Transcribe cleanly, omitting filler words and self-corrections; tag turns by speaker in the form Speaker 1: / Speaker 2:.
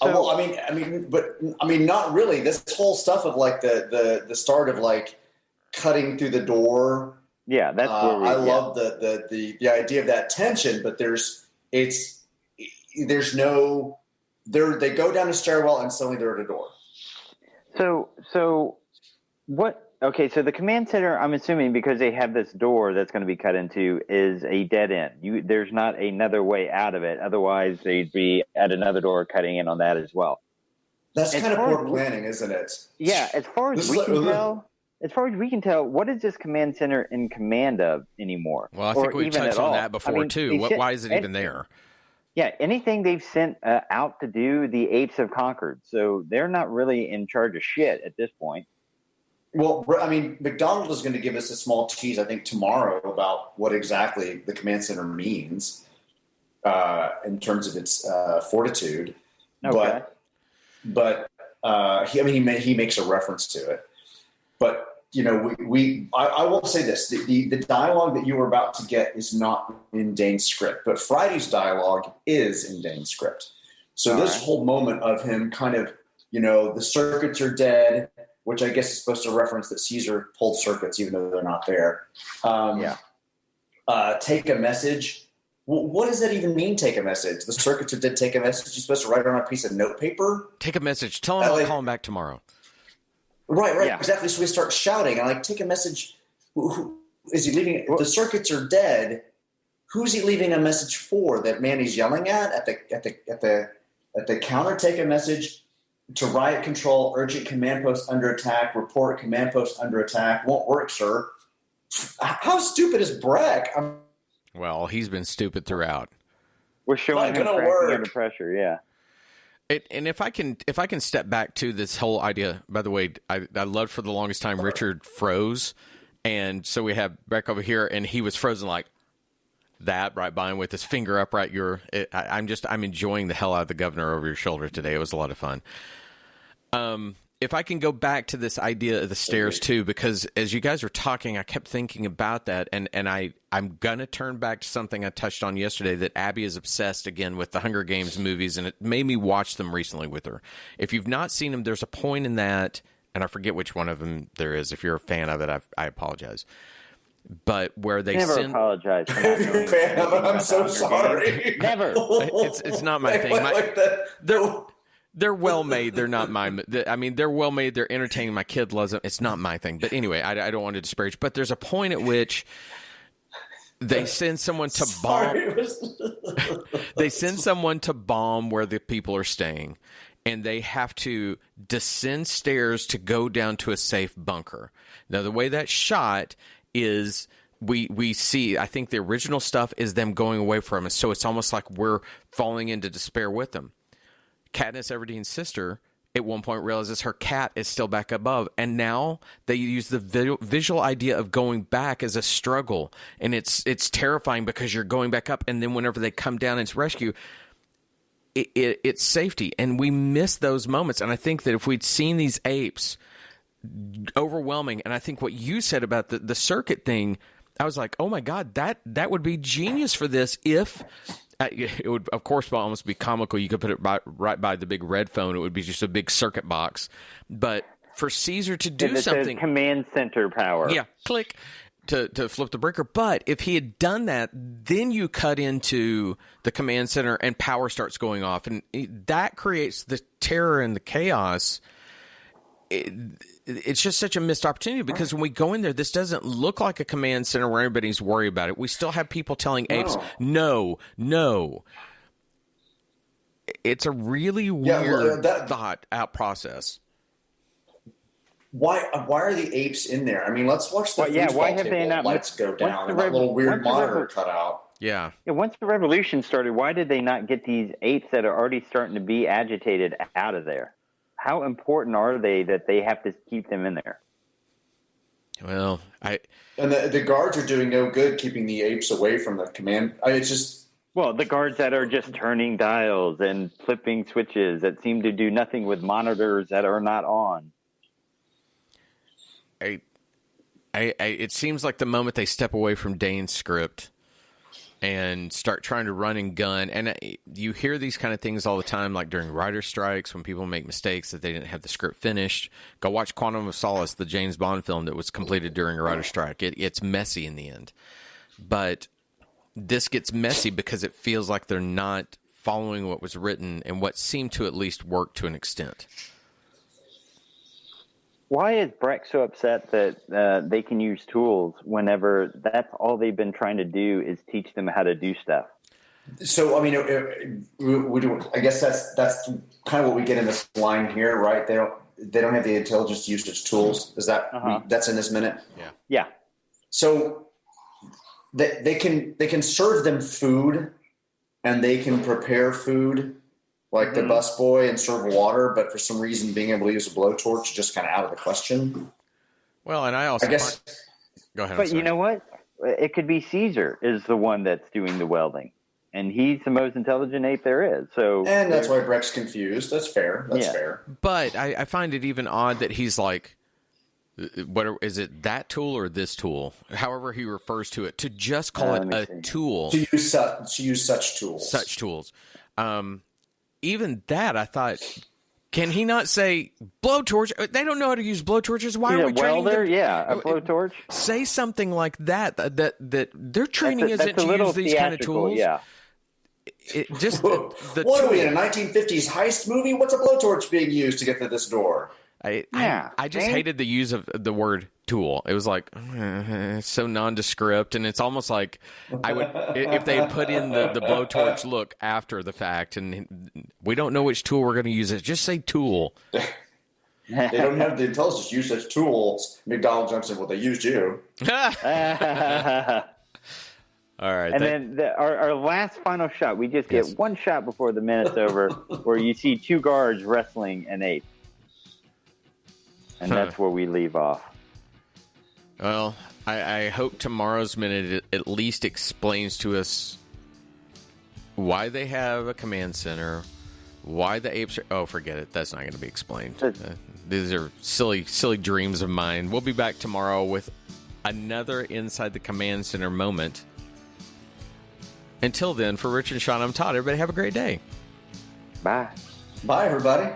Speaker 1: well, I mean, not really. This whole stuff of like the start of like cutting through the door.
Speaker 2: Yeah, that's where
Speaker 1: love the idea of that tension, but they go down a stairwell and suddenly they're at a door.
Speaker 2: So what? Okay, so the command center, I'm assuming because they have this door that's going to be cut into, is a dead end. There's not another way out of it. Otherwise, they'd be at another door cutting in on that as well.
Speaker 1: That's kind of poor planning, isn't it?
Speaker 2: Yeah, as far as we can tell, what is this command center in command of anymore?
Speaker 3: Well, I think we touched on that before too. Why is it even there?
Speaker 2: Yeah, anything they've sent out to do, the Apes have conquered. So they're not really in charge of shit at this point.
Speaker 1: Well, I mean, McDonald is going to give us a small tease, I think, tomorrow about what exactly the command center means in terms of its fortitude.
Speaker 2: Okay.
Speaker 1: But he makes a reference to it. But I will say this: the dialogue that you were about to get is not in Dane's script, but Friday's dialogue is in Dane's script. So this whole moment of him kind of, the circuits are dead, which I guess is supposed to reference that Caesar pulled circuits even though they're not there. Take a message. Well, what does that even mean, take a message? The circuits are dead, take a message. You're supposed to write it on a piece of notepaper?
Speaker 3: Take a message. Tell him I'll call him back tomorrow.
Speaker 1: Right, yeah. Exactly. So we start shouting. And take a message. Who is he leaving? The circuits are dead. Who's he leaving a message for? That man he's yelling at the counter? Take a message. To riot control, urgent command post under attack, report command post under attack. Won't work, sir. How stupid is Breck?
Speaker 3: Well, he's been stupid throughout.
Speaker 2: We're showing him under pressure, yeah.
Speaker 3: And if I can step back to this whole idea, by the way, I loved for the longest time Richard froze. And so we have Breck over here, and he was frozen like that right by him with his finger up right. I'm enjoying the hell out of the governor over your shoulder today. It was a lot of fun. If I can go back to this idea of the stairs too, because as you guys were talking, I kept thinking about that, and I'm gonna turn back to something I touched on yesterday, that Abby is obsessed again with the Hunger Games movies, and it made me watch them recently with her. If you've not seen them, there's a point in that, and I forget which one of them there is. If you're a fan of it, I apologize. But where they
Speaker 2: apologize.
Speaker 1: I'm so sorry.
Speaker 2: Never.
Speaker 3: It's not my thing. They're well made. They're not mine. I mean, they're well made. They're entertaining. My kid loves them. It's not my thing. But anyway, I don't want to disparage. But there's a point at which they send someone to bomb. They send someone to bomb where the people are staying, and they have to descend stairs to go down to a safe bunker. Now, the way that's shot is we see, I think the original stuff is them going away from us. So it's almost like we're falling into despair with them. Katniss Everdeen's sister at one point realizes her cat is still back above, and now they use the visual idea of going back as a struggle, and it's terrifying because you're going back up, and then whenever they come down and it's rescue, it's safety, and we miss those moments. And I think that if we'd seen these apes overwhelming, and I think what you said about the circuit thing, I was like, oh my God, that would be genius for this. If it would, of course, almost be comical. You could put it right by the big red phone. It would be just a big circuit box. But for Caesar to do something,
Speaker 2: command center power,
Speaker 3: yeah, click to flip the breaker. But if he had done that, then you cut into the command center and power starts going off, and that creates the terror and the chaos. It's just such a missed opportunity, because when we go in there, this doesn't look like a command center where everybody's worried about it. We still have people telling apes, no. It's a really weird thought out process.
Speaker 1: Why are the apes in there? I mean, let's watch the
Speaker 2: why have they not
Speaker 1: lights go down and that little weird monitor cut out.
Speaker 3: Yeah.
Speaker 2: Once the revolution started, why did they not get these apes that are already starting to be agitated out of there? How important are they that they have to keep them in there?
Speaker 3: Well,
Speaker 1: and the guards are doing no good keeping the apes away from the command. It's just
Speaker 2: the guards that are just turning dials and flipping switches that seem to do nothing with monitors that are not on.
Speaker 3: It seems like the moment they step away from Dane's script and start trying to run and gun. And you hear these kind of things all the time, like during writer strikes, when people make mistakes that they didn't have the script finished. Go watch Quantum of Solace, the James Bond film that was completed during a writer strike. It's messy in the end. But this gets messy because it feels like they're not following what was written and what seemed to at least work to an extent.
Speaker 2: Why is Breck so upset that they can use tools whenever that's all they've been trying to do is teach them how to do stuff?
Speaker 1: So, I mean, I guess that's kind of what we get in this line here, right? They don't have the intelligence to use its tools. Is that that's in this minute?
Speaker 2: Yeah.
Speaker 1: So they can serve them food, and they can prepare food, like the busboy, and serve water, but for some reason being able to use a blowtorch is just kind of out of the question.
Speaker 3: Well, and I guess go ahead.
Speaker 2: But you know what? It could be Caesar is the one that's doing the welding, and he's the most intelligent ape there is. So,
Speaker 1: and that's why Breck's confused. That's fair. That's fair.
Speaker 3: But I find it even odd that he's like, what is it, that tool or this tool? However he refers to it, to just call it a tool.
Speaker 1: To use such tools.
Speaker 3: Such tools. Even that, I thought, can he not say blowtorch? They don't know how to use blowtorches. Why are we training them?
Speaker 2: Yeah, a blowtorch.
Speaker 3: Say something like that. That their training isn't to use these kind of tools.
Speaker 2: Yeah.
Speaker 3: It just
Speaker 1: what are we in a 1950s heist movie? What's a blowtorch being used to get to this door?
Speaker 3: I just hated the use of the word tool. It was like so nondescript, and it's almost like I would if they had put in the blowtorch look after the fact, and we don't know which tool we're going to use. It just say tool.
Speaker 1: They don't have the intelligence to use such tools. McDonald jumps in. Well, they used you.
Speaker 3: All right.
Speaker 2: And then our last final shot. We just get one shot before the minute's over, where you see two guards wrestling an ape. And that's where we leave off.
Speaker 3: Well, I hope tomorrow's minute at least explains to us why they have a command center, why the apes are... Oh, forget it. That's not going to be explained. These are silly dreams of mine. We'll be back tomorrow with another Inside the Command Center moment. Until then, for Rich and Sean, I'm Todd. Everybody have a great day.
Speaker 2: Bye.
Speaker 1: Bye, everybody.